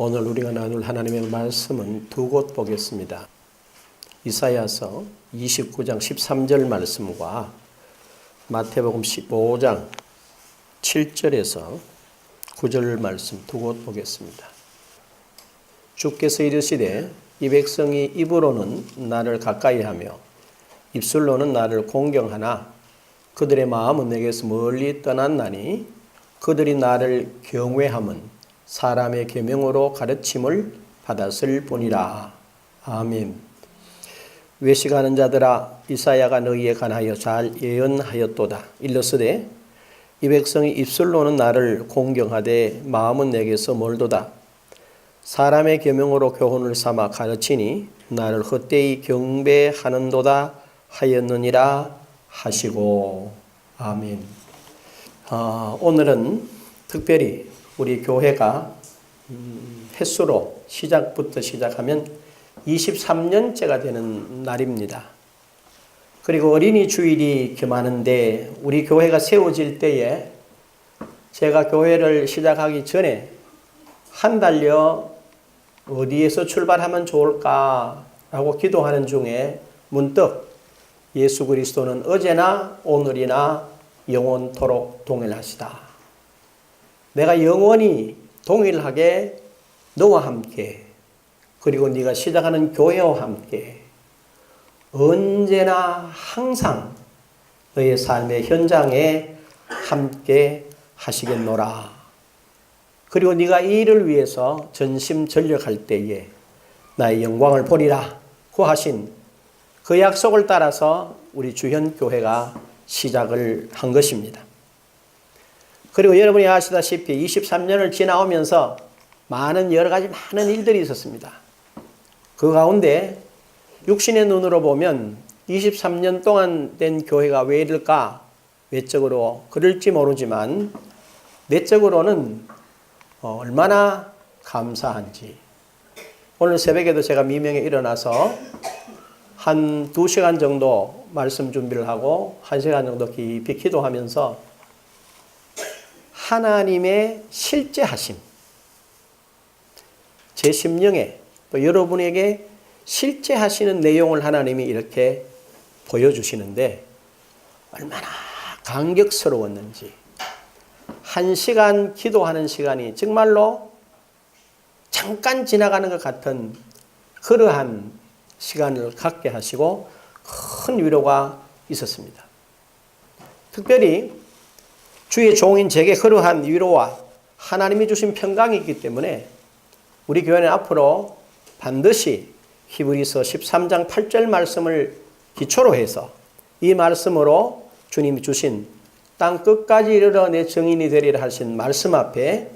오늘 우리가 나눌 하나님의 말씀은 두 곳 보겠습니다. 이사야서 29장 13절 말씀과 마태복음 15장 7절에서 9절 말씀 두 곳 보겠습니다. 주께서 이르시되 이 백성이 입으로는 나를 가까이하며 입술로는 나를 공경하나 그들의 마음은 내게서 멀리 떠났나니 그들이 나를 경외함은 사람의 계명으로 가르침을 받았을 뿐이라. 아멘. 외식하는 자들아, 이사야가 너희에 관하여 잘 예언하였도다. 일러스되 이 백성이 입술로는 나를 공경하되 마음은 내게서 멀도다. 사람의 계명으로 교훈을 삼아 가르치니 나를 헛되이 경배하는도다 하였느니라 하시고. 아멘. 오늘은 특별히 우리 교회가 횟수로 시작부터 시작하면 23년째가 되는 날입니다. 그리고 어린이 주일이 많은데 우리 교회가 세워질 때에 제가 교회를 시작하기 전에 한 달여 어디에서 출발하면 좋을까라고 기도하는 중에 문득 예수 그리스도는 어제나 오늘이나 영원토록 동일하시다. 내가 영원히 동일하게 너와 함께 그리고 네가 시작하는 교회와 함께 언제나 항상 너의 삶의 현장에 함께 하시겠노라. 그리고 네가 이 일을 위해서 전심전력할 때에 나의 영광을 보리라 구하신 그 약속을 따라서 우리 주현교회가 시작을 한 것입니다. 그리고 여러분이 아시다시피 23년을 지나오면서 여러 가지 많은 일들이 있었습니다. 그 가운데 육신의 눈으로 보면 23년 동안 된 교회가 왜 이럴까? 외적으로 그럴지 모르지만 내적으로는 얼마나 감사한지. 오늘 새벽에도 제가 미명에 일어나서 한 2시간 정도 말씀 준비를 하고 1시간 정도 깊이 기도하면서 하나님의 실제 하심, 제 심령에 또 여러분에게 실제 하시는 내용을 하나님이 이렇게 보여주시는데 얼마나 감격스러웠는지. 1시간 기도하는 시간이 정말로 잠깐 지나가는 것 같은 그러한 시간을 갖게 하시고 큰 위로가 있었습니다. 특별히 주의 종인 제게 그러한 위로와 하나님이 주신 평강이 있기 때문에 우리 교회는 앞으로 반드시 히브리서 13장 8절 말씀을 기초로 해서 이 말씀으로 주님이 주신 땅 끝까지 이르러 내 증인이 되리라 하신 말씀 앞에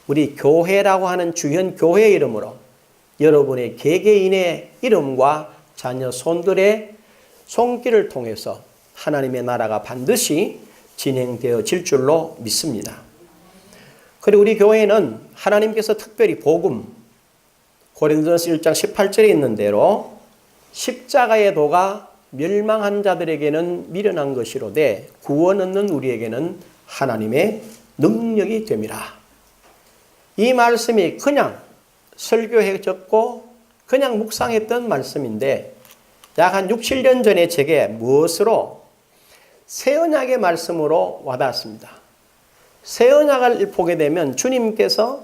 우리 교회라고 하는 주현 교회의 이름으로 여러분의 개개인의 이름과 자녀 손들의 손길을 통해서 하나님의 나라가 반드시 진행되어질 줄로 믿습니다. 그리고 우리 교회는 하나님께서 특별히 복음, 고린도전서 1장 18절에 있는 대로 십자가의 도가 멸망한 자들에게는 미련한 것이로되 구원 얻는 우리에게는 하나님의 능력이 됨이라. 이 말씀이 그냥 설교해 적고 그냥 묵상했던 말씀인데 약 한 6, 7년 전에 제게 무엇으로 새 언약의 말씀으로 와닿았습니다. 새 언약을 보게 되면 주님께서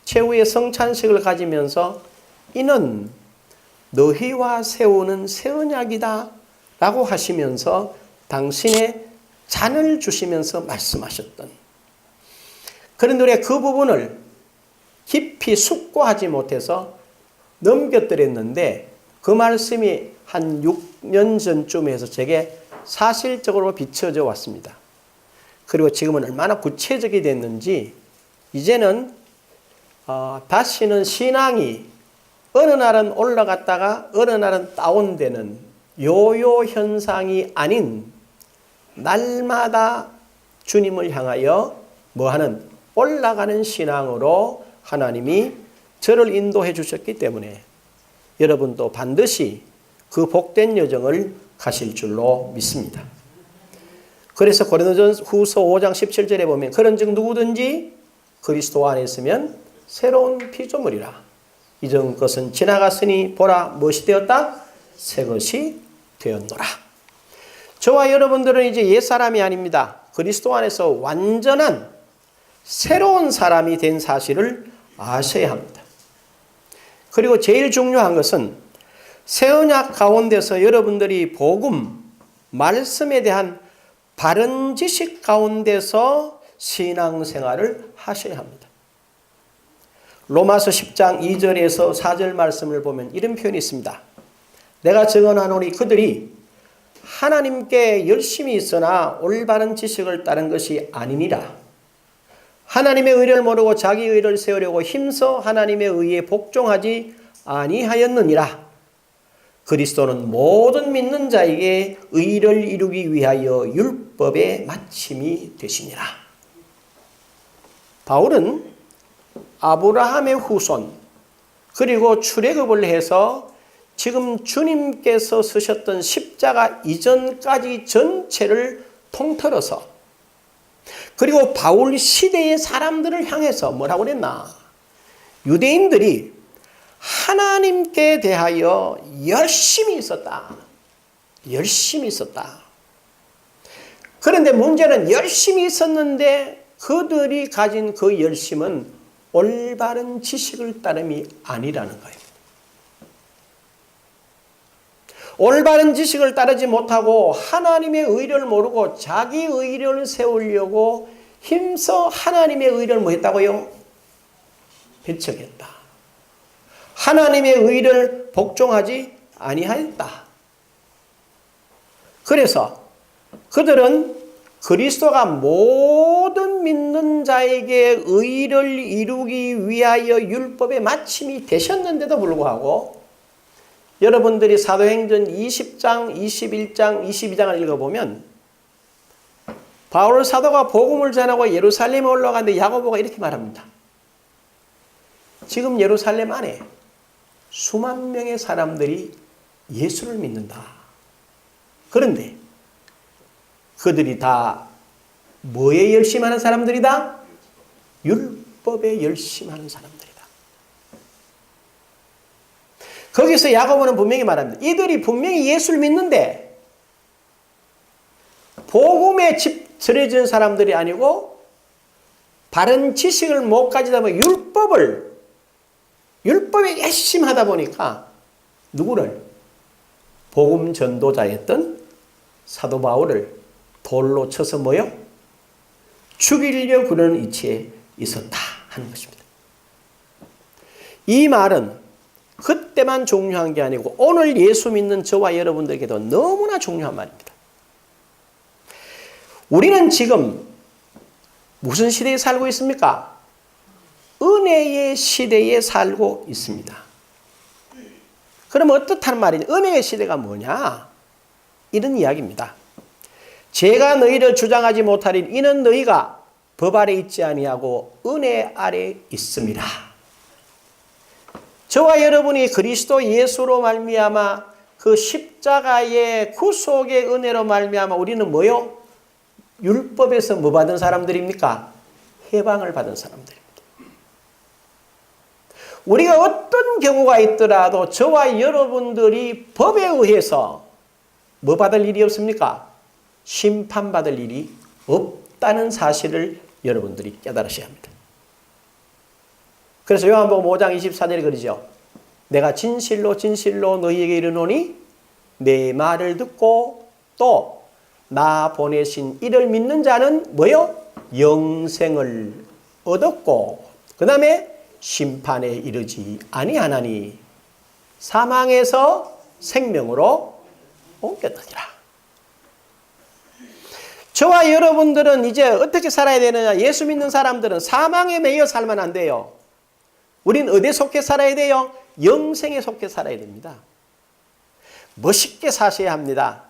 최후의 성찬식을 가지면서 이는 너희와 세우는 새 언약이다 라고 하시면서 당신의 잔을 주시면서 말씀하셨던, 그런데 그 부분을 깊이 숙고하지 못해서 넘겨뜨렸는데 그 말씀이 한 6년 전쯤에 해서 제게 사실적으로 비춰져 왔습니다. 그리고 지금은 얼마나 구체적이 됐는지 이제는 다시는 신앙이 어느 날은 올라갔다가 어느 날은 다운되는 요요 현상이 아닌 날마다 주님을 향하여 뭐하는 올라가는 신앙으로 하나님이 저를 인도해 주셨기 때문에 여러분도 반드시 그 복된 여정을 가실 줄로 믿습니다. 그래서 고린도전후서 5장 17절에 보면 그런즉 누구든지 그리스도 안에 있으면 새로운 피조물이라. 이전 것은 지나갔으니 보라 무엇이 되었다? 새 것이 되었노라. 저와 여러분들은 이제 옛사람이 아닙니다. 그리스도 안에서 완전한 새로운 사람이 된 사실을 아셔야 합니다. 그리고 제일 중요한 것은 새 언약 가운데서 여러분들이 복음, 말씀에 대한 바른 지식 가운데서 신앙생활을 하셔야 합니다. 로마서 10장 2절에서 4절 말씀을 보면 이런 표현이 있습니다. 내가 증언하노니 그들이 하나님께 열심히 있으나 올바른 지식을 따른 것이 아니니라. 하나님의 의를 모르고 자기 의를 세우려고 힘써 하나님의 의에 복종하지 아니하였느니라. 그리스도는 모든 믿는 자에게 의를 이루기 위하여 율법의 마침이 되시니라. 바울은 아브라함의 후손 그리고 출애굽을 해서 지금 주님께서 쓰셨던 십자가 이전까지 전체를 통틀어서 그리고 바울 시대의 사람들을 향해서 뭐라고 그랬나? 유대인들이 하나님께 대하여 열심히 있었다. 열심히 있었다. 그런데 문제는 열심히 있었는데 그들이 가진 그 열심은 올바른 지식을 따름이 아니라는 거예요. 올바른 지식을 따르지 못하고 하나님의 의를 모르고 자기 의를 세우려고 힘써 하나님의 의를 뭐 했다고요? 배척했다. 하나님의 의를 복종하지 아니하였다. 그래서 그들은 그리스도가 모든 믿는 자에게 의를 이루기 위하여 율법의 마침이 되셨는데도 불구하고 여러분들이 사도행전 20장, 21장, 22장을 읽어보면 바울 사도가 복음을 전하고 예루살렘에 올라가는데 야고보가 이렇게 말합니다. 지금 예루살렘 안에 수만 명의 사람들이 예수를 믿는다. 그런데 그들이 다 뭐에 열심하는 사람들이다? 율법에 열심하는 사람들이다. 거기서 야고보는 분명히 말합니다. 이들이 분명히 예수를 믿는데 복음에 집들여진 사람들이 아니고 바른 지식을 못 가지다 보니 율법에 열심히 하다 보니까 누구를? 복음 전도자였던 사도 바울을 돌로 쳐서 뭐요? 죽이려고 그러는 이치에 있었다 하는 것입니다. 이 말은 그때만 중요한 게 아니고 오늘 예수 믿는 저와 여러분들에게도 너무나 중요한 말입니다. 우리는 지금 무슨 시대에 살고 있습니까? 은혜의 시대에 살고 있습니다. 그럼 어떻다는 말이냐? 은혜의 시대가 뭐냐? 이런 이야기입니다. 제가 너희를 주장하지 못하리니 이는 너희가 법 아래 있지 아니하고 은혜 아래 있습니다. 저와 여러분이 그리스도 예수로 말미암아 그 십자가의 구속의 은혜로 말미암아 우리는 뭐요? 율법에서 뭐 받은 사람들입니까? 해방을 받은 사람들입니다. 우리가 어떤 경우가 있더라도 저와 여러분들이 법에 의해서 뭐 받을 일이 없습니까? 심판받을 일이 없다는 사실을 여러분들이 깨달으셔야 합니다. 그래서 요한복음 5장 24절에 그러죠. 내가 진실로 진실로 너희에게 이르노니 내 말을 듣고 또 나 보내신 이를 믿는 자는 뭐요? 영생을 얻었고 그 다음에 심판에 이르지 아니하나니 사망에서 생명으로 옮겼느니라. 저와 여러분들은 이제 어떻게 살아야 되느냐? 예수 믿는 사람들은 사망에 매여 살면 안 돼요. 우린 어디에 속해 살아야 돼요? 영생에 속해 살아야 됩니다. 멋있게 사셔야 합니다.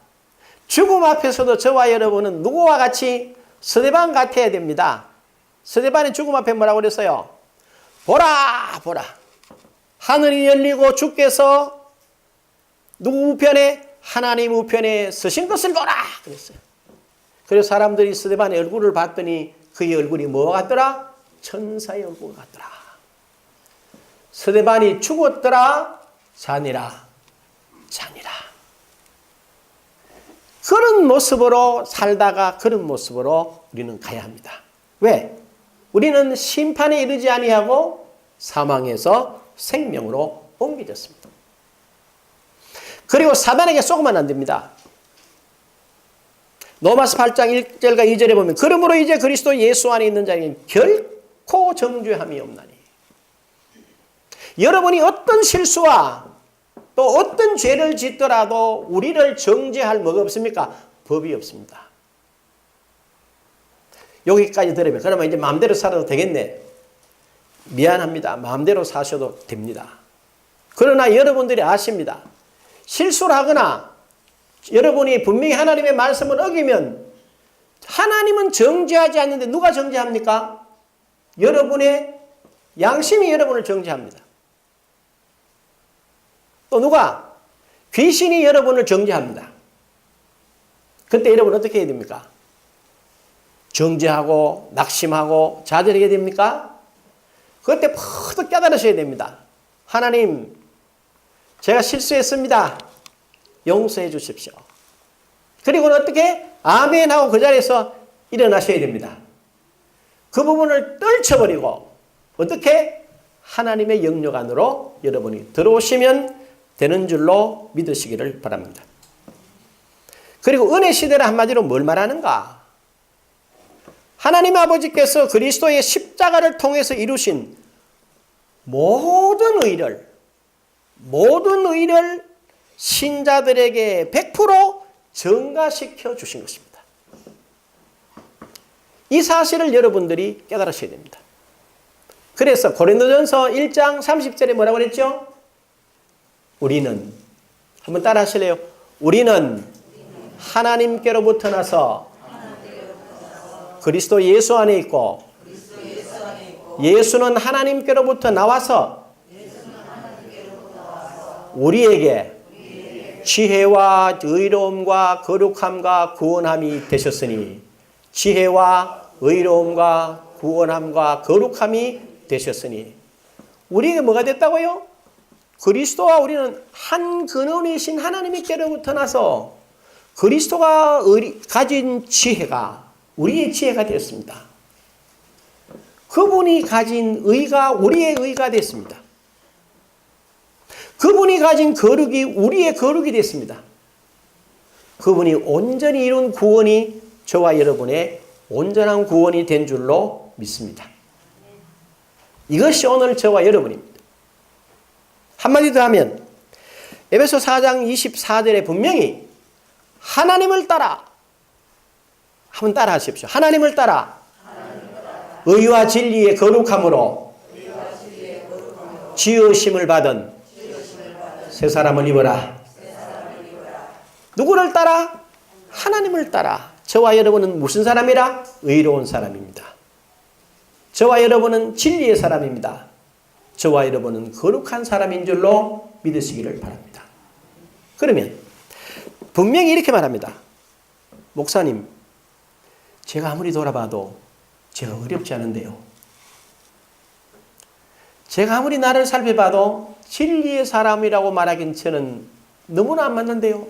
죽음 앞에서도 저와 여러분은 누구와 같이 스데반 같아야 됩니다. 스데반이 죽음 앞에 뭐라고 그랬어요? 보라 보라 하늘이 열리고 주께서 누구 우편에? 하나님 우편에 서신 것을 보라 그랬어요. 그래서 사람들이 스데반의 얼굴을 봤더니 그의 얼굴이 뭐 같더라? 천사의 얼굴 같더라. 스데반이 죽었더라 자니라. 그런 모습으로 살다가 그런 모습으로 우리는 가야 합니다. 왜? 우리는 심판에 이르지 아니하고 사망에서 생명으로 옮겨졌습니다. 그리고 사단에게 속으면 안 됩니다. 로마서 8장 1절과 2절에 보면 그러므로 이제 그리스도 예수 안에 있는 자에게는 결코 정죄함이 없나니. 여러분이 어떤 실수와 또 어떤 죄를 짓더라도 우리를 정죄할 뭐가 없습니까? 법이 없습니다. 여기까지 들으면 그러면 이제 마음대로 살아도 되겠네. 미안합니다. 마음대로 사셔도 됩니다. 그러나 여러분들이 아십니다. 실수를 하거나 여러분이 분명히 하나님의 말씀을 어기면 하나님은 정죄하지 않는데 누가 정죄합니까? 여러분의 양심이 여러분을 정죄합니다. 또 누가? 귀신이 여러분을 정죄합니다. 그때 여러분 어떻게 해야 됩니까? 정죄하고 낙심하고 좌절하게 됩니까? 그때 퍼뜩 깨달으셔야 됩니다. 하나님, 제가 실수했습니다. 용서해 주십시오. 그리고는 어떻게? 아멘 하고 그 자리에서 일어나셔야 됩니다. 그 부분을 떨쳐버리고 어떻게? 하나님의 영역 안으로 여러분이 들어오시면 되는 줄로 믿으시기를 바랍니다. 그리고 은혜 시대는 한마디로 뭘 말하는가? 하나님 아버지께서 그리스도의 십자가를 통해서 이루신 모든 의를 신자들에게 100% 전가시켜 주신 것입니다. 이 사실을 여러분들이 깨달으셔야 됩니다. 그래서 고린도전서 1장 30절에 뭐라고 그랬죠? 우리는, 한번 따라 하실래요? 우리는 하나님께로부터 나서 그리스도 예수 안에 있고 예수는 하나님께로부터 나와서 우리에게 지혜와 의로움과 거룩함과 구원함이 되셨으니 지혜와 의로움과 구원함과 거룩함이 되셨으니 우리에게 뭐가 됐다고요? 그리스도와 우리는 한 근원이신 하나님께로부터 나서 그리스도가 가진 지혜가 우리의 지혜가 되었습니다. 그분이 가진 의가 우리의 의가 됐습니다. 그분이 가진 거룩이 우리의 거룩이 됐습니다. 그분이 온전히 이룬 구원이 저와 여러분의 온전한 구원이 된 줄로 믿습니다. 이것이 오늘 저와 여러분입니다. 한마디 더 하면 에베소 4장 24절에 분명히 하나님을 따라 한번 따라 하십시오. 하나님을 따라 의와 진리의 거룩함으로 지으심을 받은 새 사람을 입어라. 누구를 따라? 하나님을 따라. 저와 여러분은 무슨 사람이라? 의로운 사람입니다. 저와 여러분은 진리의 사람입니다. 저와 여러분은 거룩한 사람인 줄로 믿으시기를 바랍니다. 그러면 분명히 이렇게 말합니다. 목사님, 제가 아무리 돌아봐도 제가 어렵지 않은데요. 제가 아무리 나를 살펴봐도 진리의 사람이라고 말하긴 저는 너무나 안 맞는데요.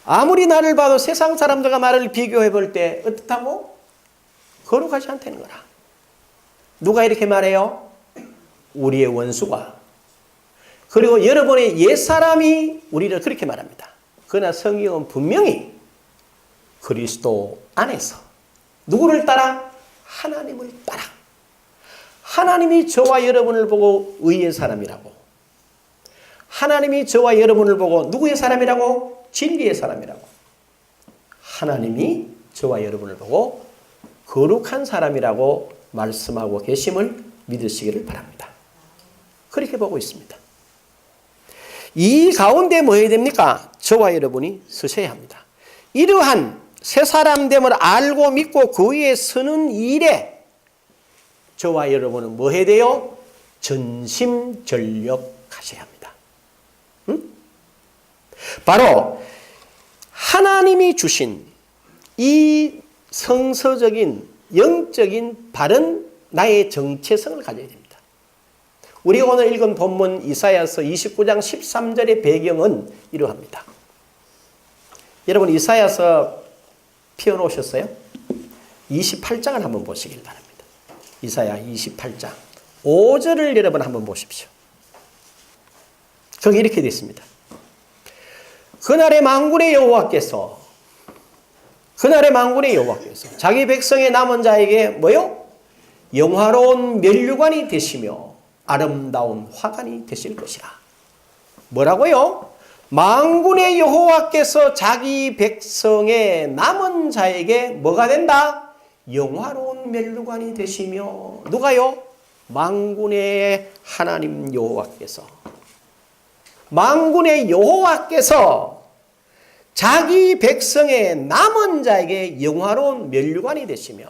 아무리 나를 봐도 세상 사람들과 나를 비교해 볼 때 어떻다고? 거룩하지 않다는 거라. 누가 이렇게 말해요? 우리의 원수가. 그리고 여러분의 옛사람이 우리를 그렇게 말합니다. 그러나 성경은 분명히 그리스도 안에서 누구를 따라? 하나님을 따라. 하나님이 저와 여러분을 보고 의의 사람이라고. 하나님이 저와 여러분을 보고 누구의 사람이라고? 진리의 사람이라고. 하나님이 저와 여러분을 보고 거룩한 사람이라고 말씀하고 계심을 믿으시기를 바랍니다. 그렇게 보고 있습니다. 이 가운데 뭐 해야 됩니까? 저와 여러분이 서셔야 합니다. 이러한 새 사람됨을 알고 믿고 그 위에 서는 일에 저와 여러분은 뭐 해야 돼요? 전심전력하셔야 합니다. 응? 바로 하나님이 주신 이 성서적인 영적인 바른 나의 정체성을 가져야 됩니다. 우리가 오늘 읽은 본문 이사야서 29장 13절의 배경은 이러합니다. 여러분 이사야서 펴놓으셨어요? 28장을 한번 보시길 바랍니다. 이사야 28장 5절을 여러분 한번 보십시오. 거기 이렇게 되어 있습니다. 그날의 만군의 여호와께서 자기 백성의 남은 자에게 뭐요? 영화로운 면류관이 되시며 아름다운 화관이 되실 것이라. 뭐라고요? 만군의 여호와께서 자기 백성의 남은 자에게 뭐가 된다? 영화로운 면류관이 되시며. 누가요? 만군의 하나님 여호와께서. 만군의 여호와께서 자기 백성의 남은 자에게 영화로운 면류관이 되시며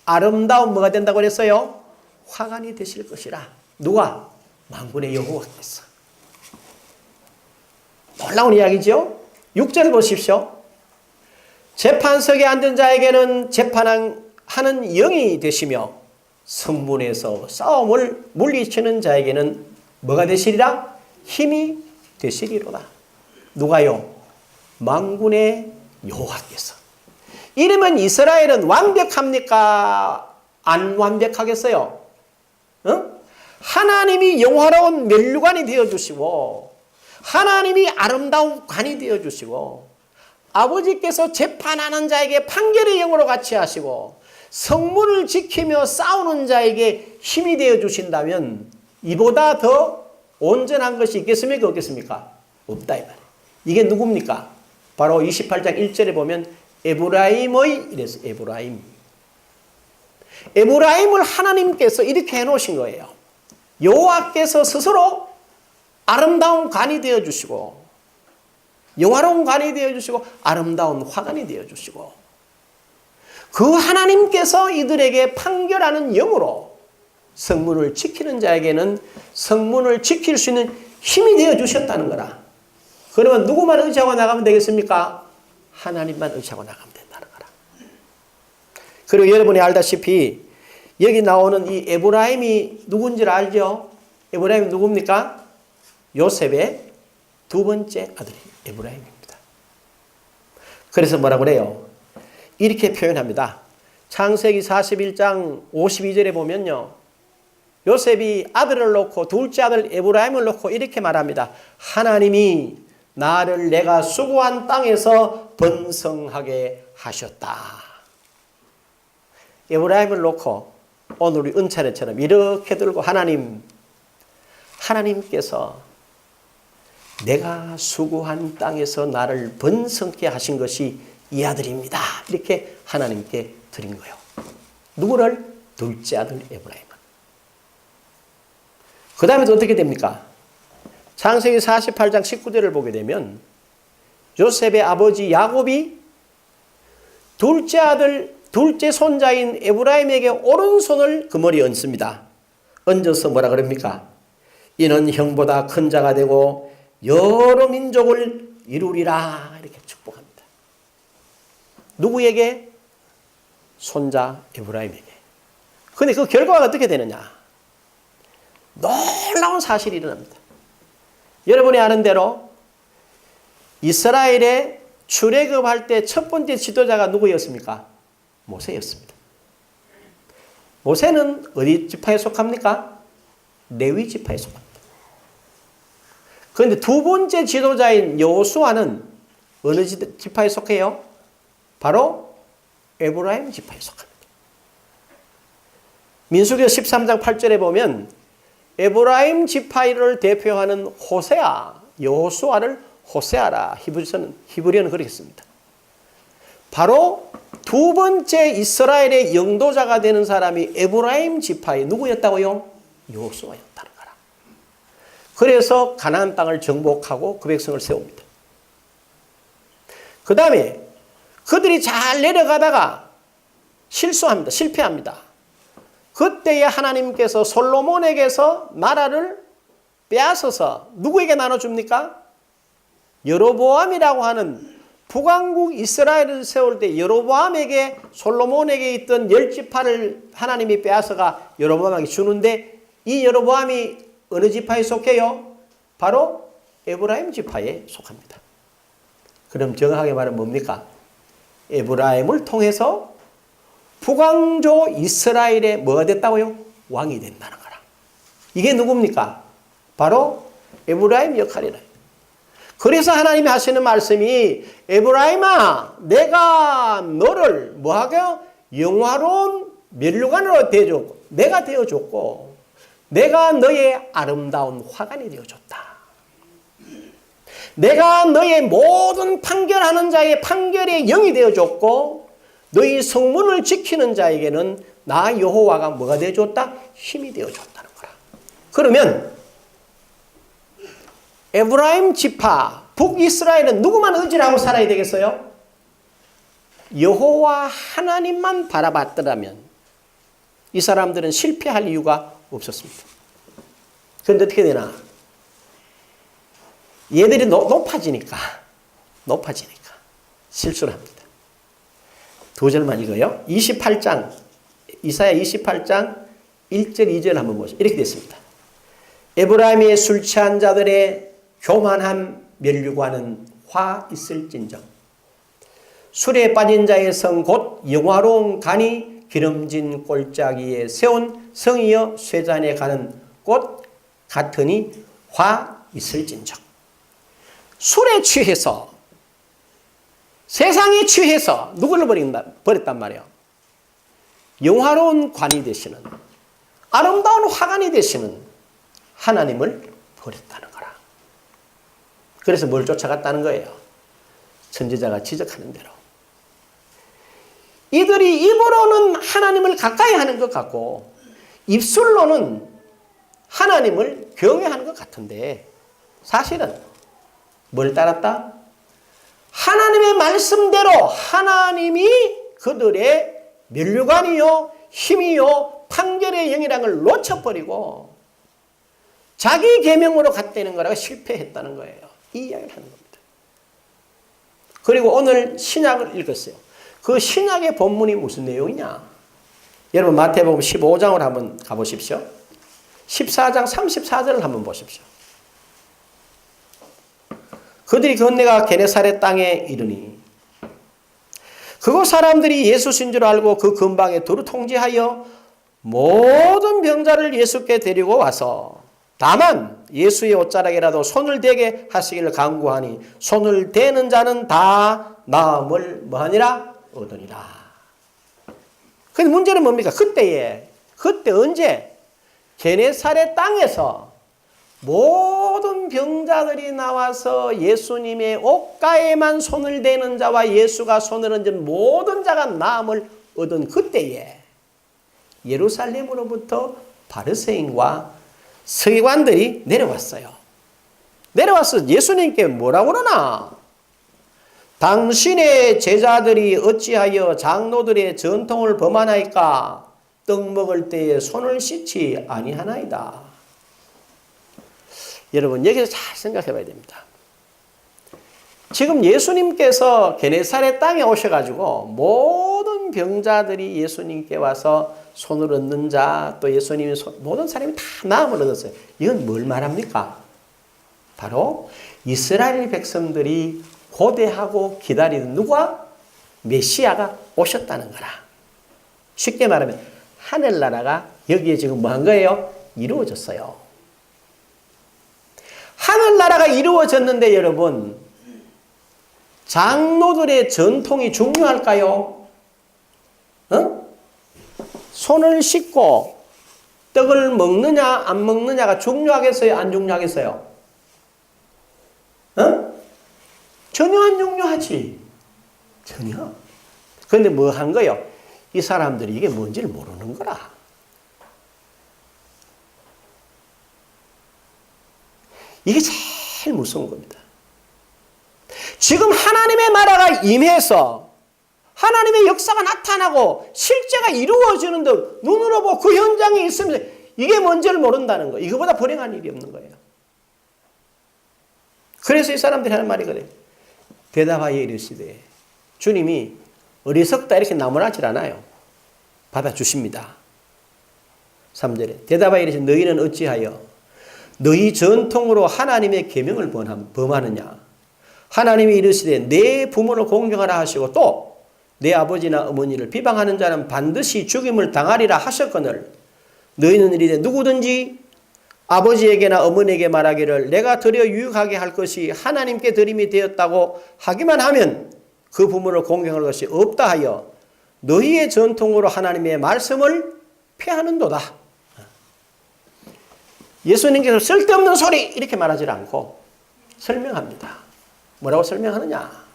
아름다운 뭐가 된다고 그랬어요? 화관이 되실 것이라. 누가? 만군의 여호와께서. 놀라운 이야기죠? 6절을 보십시오. 재판석에 앉은 자에게는 재판하는 영이 되시며 성문에서 싸움을 물리치는 자에게는 뭐가 되시리라? 힘이 되시리로다. 누가요? 만군의 여호와께서. 이러면 이스라엘은 완벽합니까? 안 완벽하겠어요? 하나님이 영화로운 면류관이 되어주시고 하나님이 아름다운 관이 되어주시고 아버지께서 재판하는 자에게 판결의 영으로 같이 하시고 성문을 지키며 싸우는 자에게 힘이 되어주신다면 이보다 더 온전한 것이 있겠습니까? 없겠습니까? 없다 이 말이에요. 이게 누굽니까? 바로 28장 1절에 보면 에브라임의 이래서 에브라임을 하나님께서 이렇게 해놓으신 거예요. 여호와께서 스스로 아름다운 관이 되어주시고 영화로운 관이 되어주시고 아름다운 화관이 되어주시고 그 하나님께서 이들에게 판결하는 영으로 성문을 지키는 자에게는 성문을 지킬 수 있는 힘이 되어주셨다는 거라. 그러면 누구만 의지하고 나가면 되겠습니까? 하나님만 의지하고 나가면 된다는 거라. 그리고 여러분이 알다시피 여기 나오는 이 에브라임이 누군지를 알죠? 에브라임이 누굽니까? 요셉의 두 번째 아들이 에브라임입니다. 그래서 뭐라고 그래요? 이렇게 표현합니다. 창세기 41장 52절에 보면요. 요셉이 아들을 놓고 둘째 아들 에브라임을 놓고 이렇게 말합니다. 하나님이 나를 내가 수고한 땅에서 번성하게 하셨다. 에브라임을 놓고 오늘 우리 은찬회처럼 이렇게 들고 하나님께서 내가 수고한 땅에서 나를 번성케 하신 것이 이 아들입니다. 이렇게 하나님께 드린 거예요. 누구를? 둘째 아들 에브라임을. 그 다음에 또 어떻게 됩니까? 창세기 48장 19절을 보게 되면 요셉의 아버지 야곱이 둘째 아들, 둘째 손자인 에브라임에게 오른손을 그 머리에 얹습니다. 얹어서 뭐라 그럽니까? 이는 형보다 큰 자가 되고 여러 민족을 이루리라 이렇게 축복합니다. 누구에게? 손자 에브라임에게. 그런데 그 결과가 어떻게 되느냐? 놀라운 사실이 일어납니다. 여러분이 아는 대로 이스라엘에 출애굽할 때 첫 번째 지도자가 누구였습니까? 모세였습니다. 모세는 어디 지파에 속합니까? 레위 지파에 속합니다. 그런데 두 번째 지도자인 여호수아는 어느 지파에 속해요? 바로 에브라임 지파에 속합니다. 민수기서 13장 8절에 보면 에브라임 지파를 대표하는 호세아, 여호수아를 호세아라. 히브리어는 그렇게 씁니다. 바로 두 번째 이스라엘의 영도자가 되는 사람이 에브라임 지파의 누구였다고요? 여호수아였다는 거라. 그래서 가나안 땅을 정복하고 그 백성을 세웁니다. 그 다음에 그들이 잘 내려가다가 실패합니다. 그때에 하나님께서 솔로몬에게서 나라를 빼앗아서 누구에게 나눠줍니까? 여로보암이라고 하는 북왕국 이스라엘을 세울 때 여로보암에게 솔로몬에게 있던 10지파를 하나님이 빼앗아가 여로보암에게 주는데 이 여로보암이 어느 지파에 속해요? 바로 에브라임 지파에 속합니다. 그럼 정확하게 말하면 뭡니까? 에브라임을 통해서 북왕조 이스라엘의 뭐가 됐다고요? 왕이 된다는 거라. 이게 누굽니까? 바로 에브라임 역할이라. 그래서 하나님이 하시는 말씀이 에브라임아 내가 너를 뭐하게 영화로운 면류관으로 되어줬고 내가 되어줬고 내가 너의 아름다운 화관이 되어줬다. 내가 너의 모든 판결하는 자의 판결의 영이 되어줬고 너희 성문을 지키는 자에게는 나 여호와가 뭐가 되어줬다? 힘이 되어줬다는 거라. 그러면 에브라임 지파 북이스라엘은 누구만 의지를 하고 살아야 되겠어요? 여호와 하나님만 바라봤더라면 이 사람들은 실패할 이유가 없었습니다. 그런데 어떻게 되나? 얘들이 높아지니까 실수를 합니다. 두 절만 읽어요. 28장 이사야 28장 1절 2절 한번 보시죠. 이렇게 됐습니다. 에브라임의 술 취한 자들의 교만한 면류관은 화 있을진정 술에 빠진 자의 성 곧 영화로운 간이 기름진 골짜기에 세운 성이여 쇠잔에 가는 꽃 같으니 화 있을진정. 술에 취해서 세상에 취해서 누구를 버렸단 말이에요? 영화로운 관이 되시는 아름다운 화관이 되시는 하나님을 버렸다는 거라. 그래서 뭘 쫓아갔다는 거예요? 선지자가 지적하는 대로. 이들이 입으로는 하나님을 가까이 하는 것 같고 입술로는 하나님을 경외하는 것 같은데 사실은 뭘 따랐다? 하나님의 말씀대로 하나님이 그들의 면류관이요 힘이요 판결의 영이라는 걸 놓쳐버리고 자기 계명으로 갔다는 거라고 실패했다는 거예요. 이 이야기를 하는 겁니다. 그리고 오늘 신약을 읽었어요. 그 신약의 본문이 무슨 내용이냐? 여러분 마태복음 15장을 한번 가보십시오. 14장 34절을 한번 보십시오. 그들이 건너가 게네사렛 땅에 이르니 그곳 사람들이 예수신 줄 알고 그 근방에 두루 통지하여 모든 병자를 예수께 데리고 와서 다만 예수의 옷자락이라도 손을 대게 하시기를 간구하니 손을 대는 자는 다 나음을 뭐하니라? 얻으니라. 근데 문제는 뭡니까? 그때 언제? 게네사렛 땅에서 모든 병자들이 나와서 예수님의 옷가에만 손을 대는 자와 예수가 손을 얹은 모든 자가 나음을 얻은 그때에 예루살렘으로부터 바리새인과 서기관들이 내려왔어요. 내려와서 예수님께 뭐라고 그러나? 당신의 제자들이 어찌하여 장로들의 전통을 범하나이까? 떡 먹을 때에 손을 씻지 아니하나이다. 여러분 여기서 잘 생각해 봐야 됩니다. 지금 예수님께서 게네사렛 땅에 오셔가지고 모든 병자들이 예수님께 와서 손을 얹는 자 또 예수님이 모든 사람이 다 나음을 얻었어요. 이건 뭘 말합니까? 바로 이스라엘 백성들이 고대하고 기다리는 누가? 메시아가 오셨다는 거라. 쉽게 말하면 하늘나라가 여기에 지금 뭐 한 거예요? 이루어졌어요. 하늘나라가 이루어졌는데 여러분 장로들의 전통이 중요할까요? 손을 씻고 떡을 먹느냐 안 먹느냐가 중요하겠어요? 안 중요하겠어요? 전혀 안 중요하지. 전혀. 그런데 뭐 한 거예요? 이 사람들이 이게 뭔지를 모르는 거라. 이게 제일 무서운 겁니다. 지금 하나님의 나라가 임해서 하나님의 역사가 나타나고 실제가 이루어지는데 눈으로 보고 그 현장에 있으면서 이게 뭔지를 모른다는 거. 이거보다 불행한 일이 없는 거예요. 그래서 이 사람들이 하는 말이 그래요. 대답하여 이르시되 어리석다 이렇게 나무라질 않아요. 받아주십니다. 3절에 대답하여 이르시되 너희는 어찌하여 너희 전통으로 하나님의 계명을 범하느냐. 하나님이 이르시되 내 부모를 공경하라 하시고 또 내 아버지나 어머니를 비방하는 자는 반드시 죽임을 당하리라 하셨거늘 너희는 이르되 누구든지 아버지에게나 어머니에게 말하기를 내가 드려 유익하게 할 것이 하나님께 드림이 되었다고 하기만 하면 그 부모를 공경할 것이 없다 하여 너희의 전통으로 하나님의 말씀을 폐하는도다. 예수님께서 쓸데없는 소리 이렇게 말하지 않고 설명합니다. 뭐라고 설명하느냐?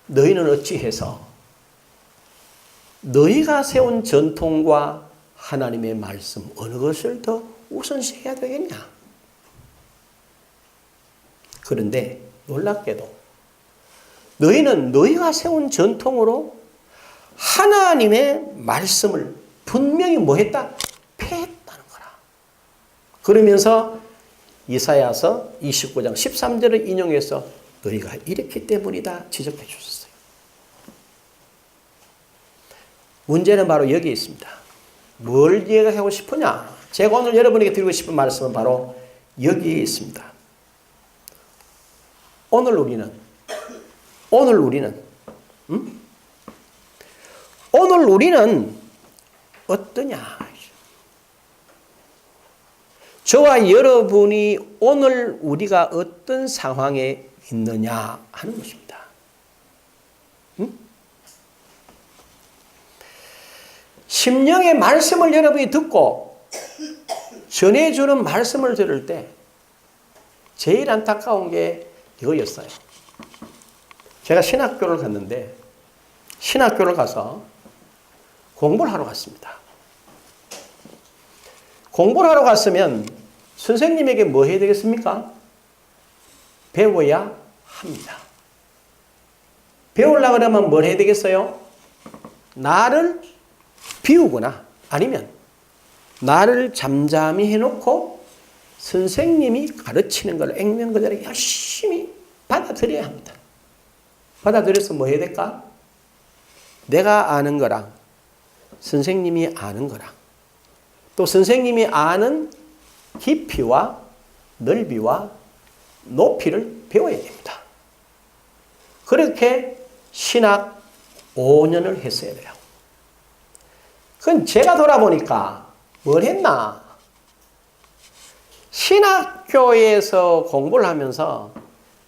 너희는 어찌해서 너희가 세운 전통과 하나님의 말씀 어느 것을 더 우선시해야 되겠냐? 그런데 놀랍게도 너희는 너희가 세운 전통으로 하나님의 말씀을 분명히 뭐 했다? 폐했다는 거라. 그러면서 이사야서 29장 13절을 인용해서 너희가 이랬기 때문이다 지적해 주셨어요. 문제는 바로 여기에 있습니다. 뭘 이해하고 싶으냐? 제가 오늘 여러분에게 드리고 싶은 말씀은 바로 여기에 있습니다. 오늘 우리는 어떠냐? 저와 여러분이 오늘 우리가 어떤 상황에 있느냐 하는 것입니다. 심령의 말씀을 여러분이 듣고 전해주는 말씀을 들을 때 제일 안타까운 게 이거였어요. 제가 신학교를 갔는데 신학교를 가서 공부를 하러 갔습니다. 공부를 하러 갔으면 선생님에게 뭐 해야 되겠습니까? 배워야 합니다. 배우려고 그러면 뭘 해야 되겠어요? 나를 비우거나 아니면 나를 잠잠히 해놓고 선생님이 가르치는 걸 액면 그대로 열심히 받아들여야 합니다. 받아들여서 뭐 해야 될까? 내가 아는 거랑 선생님이 아는 거랑 또 선생님이 아는 깊이와 넓이와 높이를 배워야 됩니다. 그렇게 신학 5년을 했어야 돼요. 그건 제가 돌아보니까 뭘 했나? 신학교에서 공부를 하면서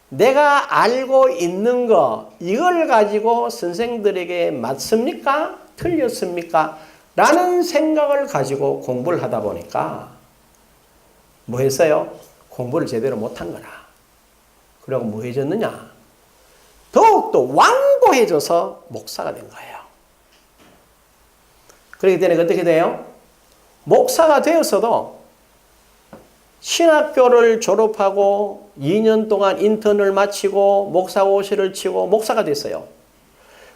내가 알고 있는 거 이걸 가지고 선생들에게 맞습니까? 틀렸습니까? 라는 생각을 가지고 공부를 하다 보니까 뭐 했어요? 공부를 제대로 못한 거라. 그리고 뭐 해졌느냐? 더욱더 완고해져서 목사가 된 거예요. 그렇기 때문에 어떻게 돼요? 목사가 되었어도 신학교를 졸업하고 2년 동안 인턴을 마치고 목사고시를 치고 목사가 됐어요.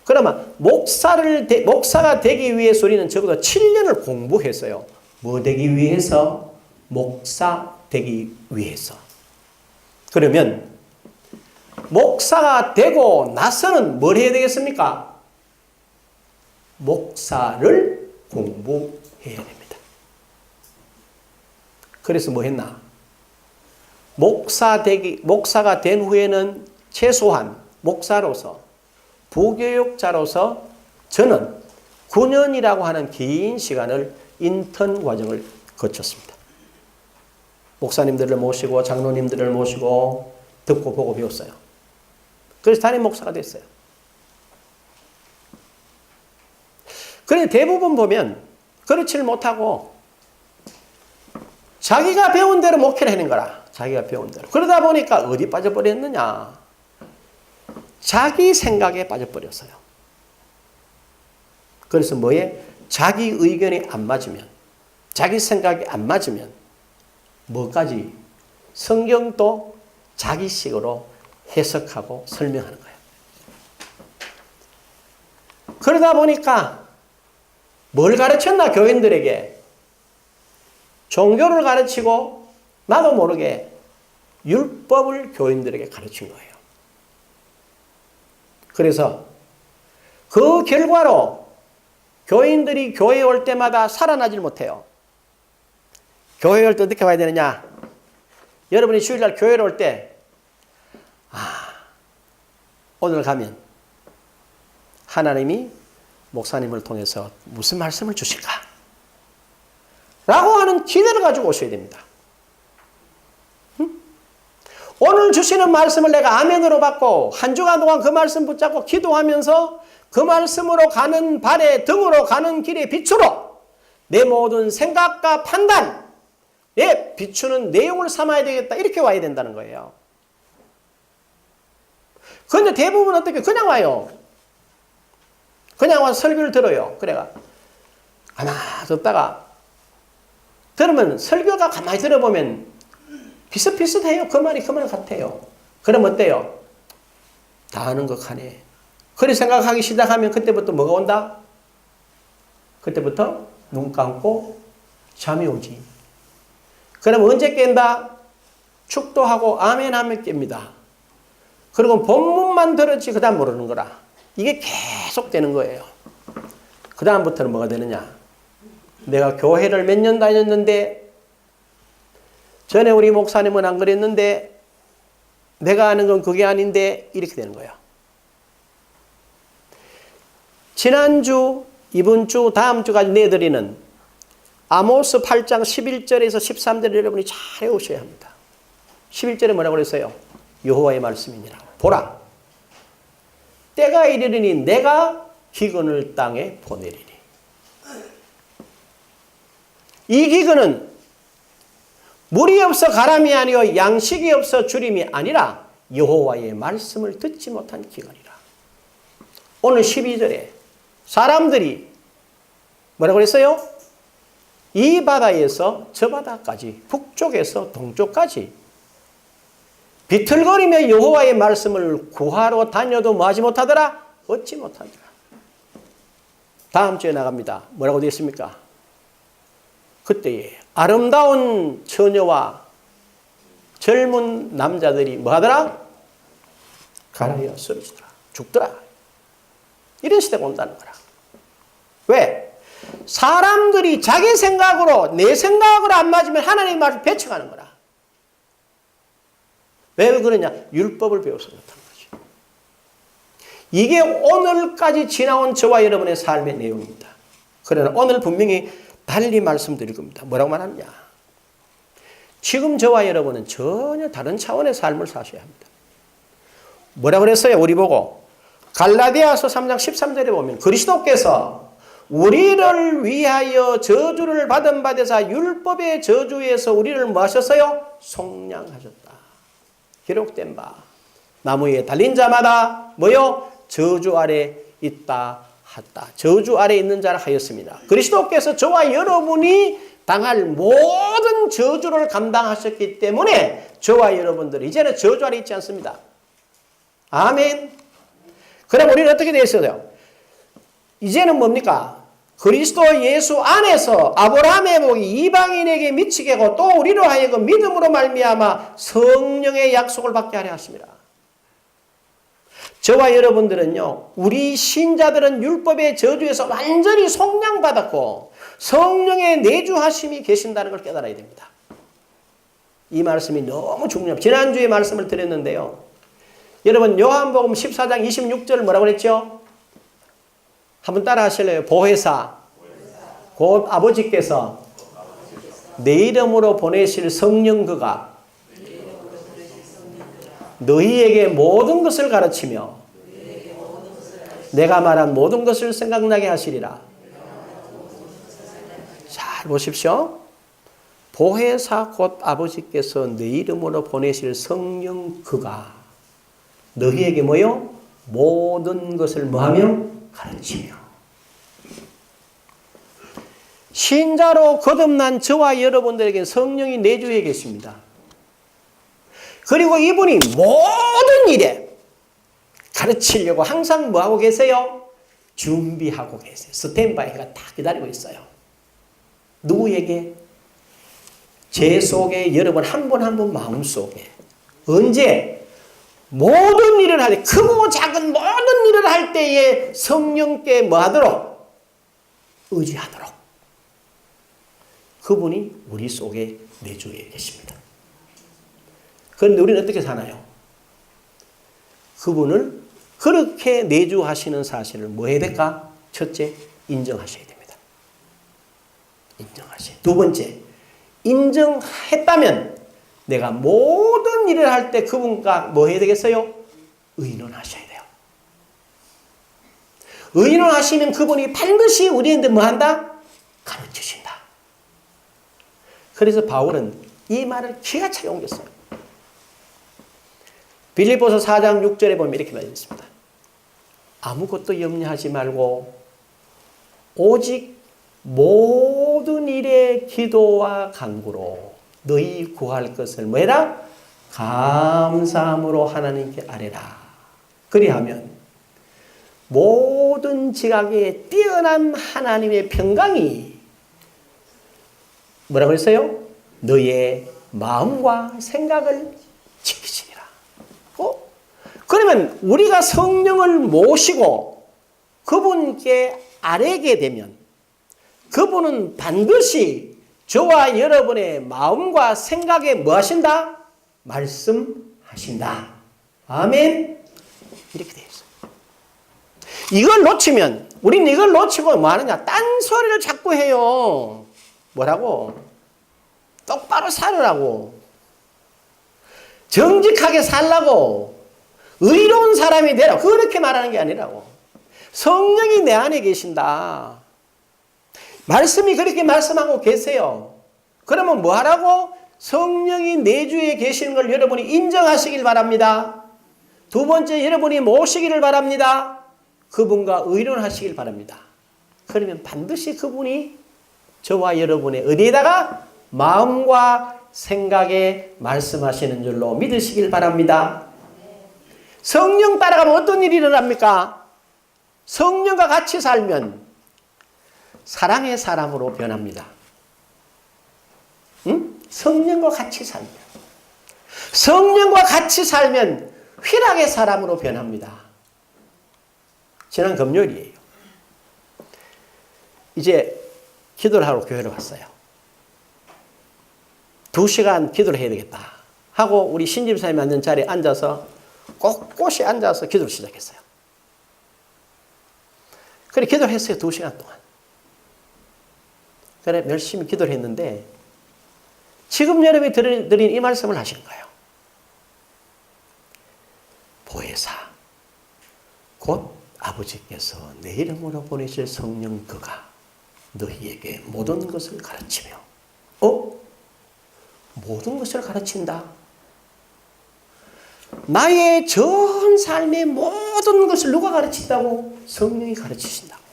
그러면 목사가 되기 위해서 우리는 적어도 7년을 공부했어요. 뭐 되기 위해서? 목사 되기 위해서. 그러면 목사가 되고 나서는 뭘 해야 되겠습니까? 목사를 공부해야 됩니다. 그래서 뭐 했나? 목사가 된 후에는 최소한 목사로서 부교육자로서 저는 9년이라고 하는 긴 시간을 인턴 과정을 거쳤습니다. 목사님들을 모시고 장로님들을 모시고 듣고 보고 배웠어요. 그래서 담임 목사가 됐어요. 그런데 대부분 보면 그렇지를 못하고 자기가 배운 대로 목회를 하는 거라. 자기가 배운 대로. 그러다 보니까 어디 빠져버렸느냐? 자기 생각에 빠져버렸어요. 그래서 뭐에? 자기 의견이 안 맞으면, 자기 생각이 안 맞으면 뭐까지? 성경도 자기식으로 해석하고 설명하는 거예요. 그러다 보니까 뭘 가르쳤나? 교인들에게 종교를 가르치고 나도 모르게 율법을 교인들에게 가르친 거예요. 그래서 그 결과로 교인들이 교회에 올 때마다 살아나질 못해요. 교회에 올 때 어떻게 봐야 되느냐? 여러분이 주일날 교회를 올 때, 오늘 가면 하나님이 목사님을 통해서 무슨 말씀을 주실까? 라고 하는 기대를 가지고 오셔야 됩니다. 오늘 주시는 말씀을 내가 아멘으로 받고 한 주간 동안 그 말씀 붙잡고 기도하면서 그 말씀으로 가는 발에 등으로 가는 길의 빛으로 내 모든 생각과 판단, 내 비추는 내용을 삼아야 되겠다. 이렇게 와야 된다는 거예요. 그런데 대부분 어떻게 그냥 와요. 그냥 와서 설교를 들어요. 그래가 가만히 듣다가 들으면 설교가 가만히 들어보면 비슷비슷해요. 그 말이 그 말 같아요. 그럼 어때요? 다 아는 것 하네. 그리 생각하기 시작하면 그때부터 뭐가 온다? 그때부터 눈 감고 잠이 오지. 그럼 언제 깬다? 축도하고 아멘 하면 깹니다. 그리고 본문만 들었지 그 다음 모르는 거라. 이게 계속 되는 거예요. 그 다음부터는 뭐가 되느냐? 내가 교회를 몇 년 다녔는데 전에 우리 목사님은 안 그랬는데 내가 아는 건 그게 아닌데 이렇게 되는 거예요. 지난주, 이번 주, 다음 주까지 내드리는 아모스 8장 11절에서 13절을 여러분이 잘 외우셔야 합니다. 11절에 뭐라고 그랬어요? 여호와의 말씀이니라. 보라, 때가 이르리니 내가 기근을 땅에 보내리니. 이 기근은 물이 없어 가람이 아니요 양식이 없어 주림이 아니라 여호와의 말씀을 듣지 못한 기근이라. 오늘 12절에 사람들이 뭐라고 그랬어요? 이 바다에서 저 바다까지, 북쪽에서 동쪽까지 비틀거리며 여호와의 말씀을 구하러 다녀도 뭐하지 못하더라? 얻지 못하더라. 다음 주에 나갑니다. 뭐라고 되어 있습니까? 그때에 아름다운 처녀와 젊은 남자들이 뭐하더라? 가라앉아 쓰러지더라. 죽더라. 이런 시대가 온다는 거라. 왜? 사람들이 자기 생각으로, 내 생각으로 안 맞으면 하나님의 말을 배척하는 거라. 왜 그러냐? 율법을 배워서 그렇다는 거죠. 이게 오늘까지 지나온 저와 여러분의 삶의 내용입니다. 그러나 오늘 분명히 달리 말씀드릴 겁니다. 뭐라고 말하느냐? 지금 저와 여러분은 전혀 다른 차원의 삶을 사셔야 합니다. 뭐라고 그랬어요? 우리 보고 갈라디아서 3장 13절에 보면 그리스도께서 우리를 위하여 저주를 받은 바 되사 율법의 저주에서 우리를 뭐 하셨어요? 속량하셨다. 기록된 바 나무에 달린 자마다 뭐요? 저주 아래 있다 하다. 저주 아래 있는 자라 하였습니다. 그리스도께서 저와 여러분이 당할 모든 저주를 감당하셨기 때문에 저와 여러분들이 이제는 저주 아래 있지 않습니다. 아멘. 그럼 우리는 어떻게 되어 있어요? 이제는 뭡니까? 그리스도 예수 안에서 아브라함의 복이 이방인에게 미치게 하고 또 우리로 하여금 믿음으로 말미암아 성령의 약속을 받게 하려 하십니다. 저와 여러분들은요, 우리 신자들은 율법의 저주에서 완전히 속량받았고 성령의 내주하심이 계신다는 걸 깨달아야 됩니다. 이 말씀이 너무 중요합니다. 지난주에 말씀을 드렸는데요. 여러분 요한복음 14장 26절을 뭐라고 그랬죠? 한번 따라 하실래요? 보혜사 곧 아버지께서 내 이름으로 보내실 성령 그가 너희에게 모든 것을 가르치며 내가 말한 모든 것을 생각나게 하시리라. 잘 보십시오. 보혜사 곧 아버지께서 내 이름으로 보내실 성령 그가 너희에게 뭐요? 모든 것을 뭐하며? 가르치며. 신자로 거듭난 저와 여러분들에게 성령이 내주해 계십니다. 그리고 이분이 모든 일에 가르치려고 항상 뭐하고 계세요? 준비하고 계세요. 스탠바이가 다 기다리고 있어요. 누구에게? 제 속에 여러분 한 분 한 분 마음속에 언제? 모든 일을 할 때, 크고 작은 모든 일을 할 때에 성령께 뭐 하도록? 의지하도록 그분이 우리 속에 내주에 계십니다. 그런데 우리는 어떻게 사나요? 그분을 그렇게 내주하시는 사실을 뭐 해야 될까? 첫째, 인정하셔야 됩니다. 인정하셔야. 두 번째, 인정했다면 내가 모든 일을 할 때 그분과 뭐 해야 되겠어요? 의논하셔야 돼요. 의논하시면 그분이 반드시 우리한테 뭐 한다? 가르치신다. 그래서 바울은 이 말을 기가 차게 옮겼어요. 빌립보서 4장 6절에 보면 이렇게 말되어 있습니다. 아무것도 염려하지 말고 오직 모든 일에 기도와 간구로 너희 구할 것을 뭐해라? 감사함으로 하나님께 아뢰라. 그리하면 모든 지각에 뛰어난 하나님의 평강이 뭐라고 했어요? 너의 마음과 생각을 지키시리라. 그러면 우리가 성령을 모시고 그분께 아뢰게 되면 그분은 반드시 저와 여러분의 마음과 생각에 뭐 하신다? 말씀하신다. 아멘. 이렇게 되어 있어요. 이걸 놓치면 우리는 이걸 놓치고 뭐 하느냐? 딴소리를 자꾸 해요. 뭐라고? 똑바로 살으라고. 정직하게 살라고. 의로운 사람이 되라. 그렇게 말하는 게 아니라고. 성령이 내 안에 계신다. 말씀이 그렇게 말씀하고 계세요. 그러면 뭐 하라고? 성령이 내주에 계시는 걸 여러분이 인정하시길 바랍니다. 두 번째, 여러분이 모시기를 바랍니다. 그분과 의논하시길 바랍니다. 그러면 반드시 그분이 저와 여러분의 어디에다가 마음과 생각에 말씀하시는 줄로 믿으시길 바랍니다. 성령 따라가면 어떤 일이 일어납니까? 성령과 같이 살면 사랑의 사람으로 변합니다. 응? 성령과 같이 살면. 성령과 같이 살면 희락의 사람으로 변합니다. 지난 금요일이에요. 이제 기도를 하러 교회로 왔어요. 2시간 기도를 해야 되겠다 하고 우리 신집사님이 앉은 자리에 앉아서 꼿꼿이 앉아서 기도를 시작했어요. 그래 기도를 했어요. 2시간 동안. 그래 열심히 기도를 했는데 지금 여러분이 드린 이 말씀을 하시는 거예요. 보혜사 곧 아버지께서 내 이름으로 보내실 성령 그가 너희에게 모든 것을 가르치며 모든 것을 가르친다. 나의 전 삶의 모든 것을 누가 가르친다고? 성령이 가르치신다고.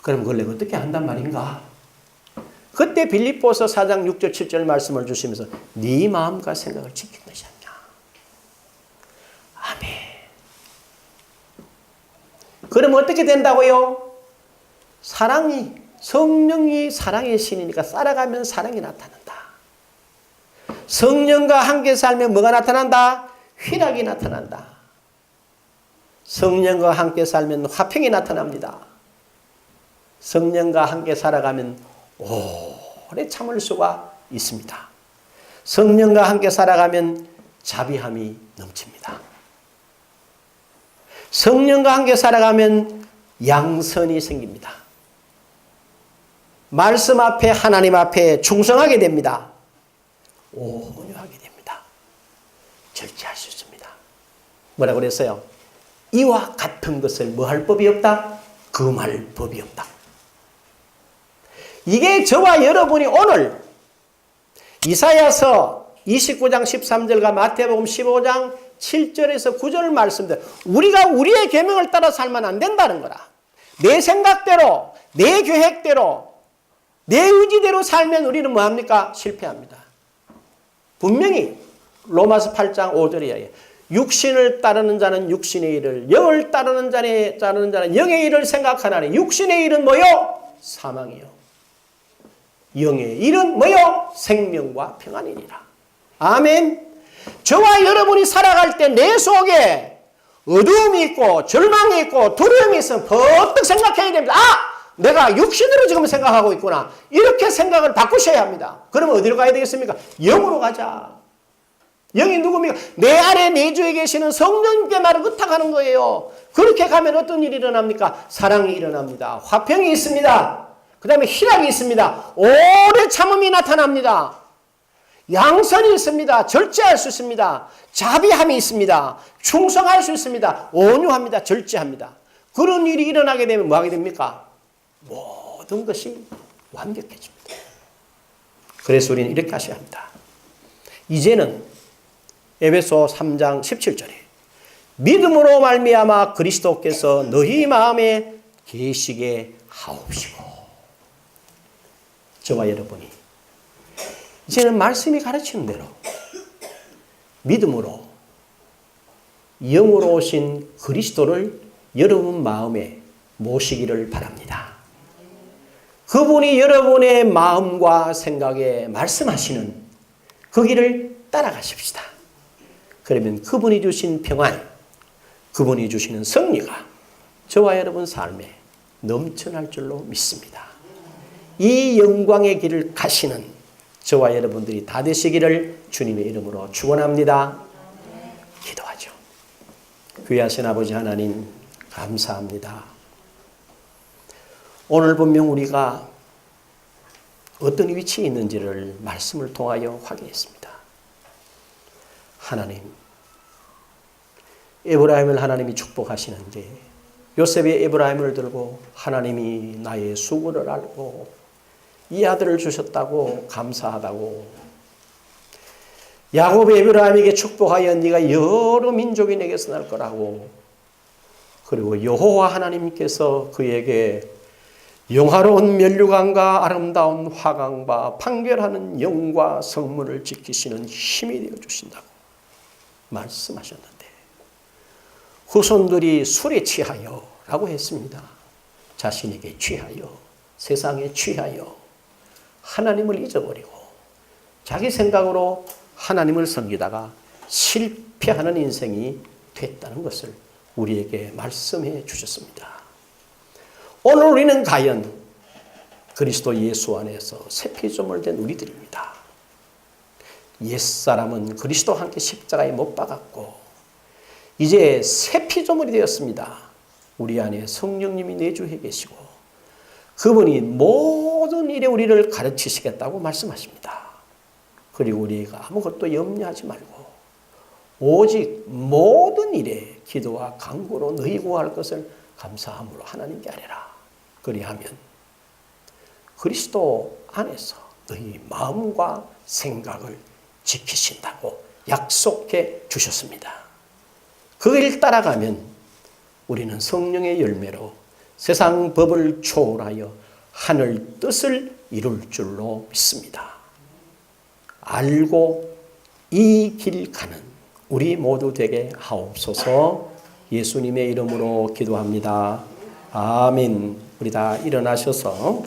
그럼 그걸 내가 어떻게 한단 말인가? 그때 빌립보서 4장 6절 7절 말씀을 주시면서 네 마음과 생각을 지킨 것이 아니냐. 아멘. 그러면 어떻게 된다고요? 성령이 사랑의 신이니까 살아가면 사랑이 나타난다. 성령과 함께 살면 뭐가 나타난다? 희락이 나타난다. 성령과 함께 살면 화평이 나타납니다. 성령과 함께 살아가면 오래 참을 수가 있습니다. 성령과 함께 살아가면 자비함이 넘칩니다. 성령과 함께 살아가면 양선이 생깁니다. 말씀 앞에 하나님 앞에 충성하게 됩니다. 온유하게 됩니다. 절제할 수 있습니다. 뭐라고 그랬어요? 이와 같은 것을 뭐 할 법이 없다? 금할 법이 없다. 이게 저와 여러분이 오늘 이사야서 29장 13절과 마태복음 15장 7절에서 9절 말씀대로 우리가 우리의 계명을 따라 살면 안 된다는 거라. 내 생각대로, 내 계획대로, 내 의지대로 살면 우리는 뭐합니까? 실패합니다. 분명히 로마서 8장 5절이에요. 육신을 따르는 자는 육신의 일을, 영을 따르는 자는 영의 일을 생각하나니 육신의 일은 뭐요? 사망이요. 영의 일은 뭐요? 생명과 평안이니라. 아멘. 저와 여러분이 살아갈 때 내 속에 어두움이 있고 절망이 있고 두려움이 있으면 버뜩 생각해야 됩니다. 내가 육신으로 지금 생각하고 있구나. 이렇게 생각을 바꾸셔야 합니다. 그러면 어디로 가야 되겠습니까? 영으로 가자. 영이 누굽니까? 내 안에 내주에 계시는 성령님께 말을 의탁하는 거예요. 그렇게 가면 어떤 일이 일어납니까? 사랑이 일어납니다. 화평이 있습니다. 그 다음에 희락이 있습니다. 오래 참음이 나타납니다. 양선이 있습니다. 절제할 수 있습니다. 자비함이 있습니다. 충성할 수 있습니다. 온유합니다. 절제합니다. 그런 일이 일어나게 되면 뭐 하게 됩니까? 모든 것이 완벽해집니다. 그래서 우리는 이렇게 하셔야 합니다. 이제는 에베소 3장 17절에 믿음으로 말미암아 그리스도께서 너희 마음에 계시게 하옵시고. 저와 여러분이 이제는 말씀이 가르치는 대로 믿음으로 영으로 오신 그리스도를 여러분 마음에 모시기를 바랍니다. 그분이 여러분의 마음과 생각에 말씀하시는 그 길을 따라가십시다. 그러면 그분이 주신 평안, 그분이 주시는 승리가 저와 여러분 삶에 넘쳐날 줄로 믿습니다. 이 영광의 길을 가시는 저와 여러분들이 다 되시기를 주님의 이름으로 축원합니다. 기도하죠. 귀하신 아버지 하나님 감사합니다. 오늘 분명 우리가 어떤 위치에 있는지를 말씀을 통하여 확인했습니다. 하나님, 에브라임을 하나님이 축복하시는데 요셉이 에브라임을 들고 하나님이 나의 수고를 알고 이 아들을 주셨다고 감사하다고, 야곱이 에브라임에게 축복하여 네가 여러 민족이 내게서 날 거라고, 그리고 여호와 하나님께서 그에게 영화로운 면류관과 아름다운 화강과 판결하는 영과 성문을 지키시는 힘이 되어 주신다고 말씀하셨는데 후손들이 술에 취하여 라고 했습니다. 자신에게 취하여, 세상에 취하여 하나님을 잊어버리고 자기 생각으로 하나님을 섬기다가 실패하는 인생이 됐다는 것을 우리에게 말씀해 주셨습니다. 오늘 우리는 과연 그리스도 예수 안에서 새 피조물 된 우리들입니다. 옛사람은 그리스도와 함께 십자가에 못 박았고 이제 새 피조물이 되었습니다. 우리 안에 성령님이 내주해 계시고 그분이 모든 일에 우리를 가르치시겠다고 말씀하십니다. 그리고 우리가 아무것도 염려하지 말고 오직 모든 일에 기도와 간구로 너희 구할 것을 감사함으로 하나님께 아뢰라. 그리하면 그리스도 안에서 너희 마음과 생각을 지키신다고 약속해 주셨습니다. 그 일 따라가면 우리는 성령의 열매로 세상 법을 초월하여 하늘 뜻을 이룰 줄로 믿습니다. 알고 이 길 가는 우리 모두 되게 하옵소서. 예수님의 이름으로 기도합니다. 아멘. 우리 다 일어나셔서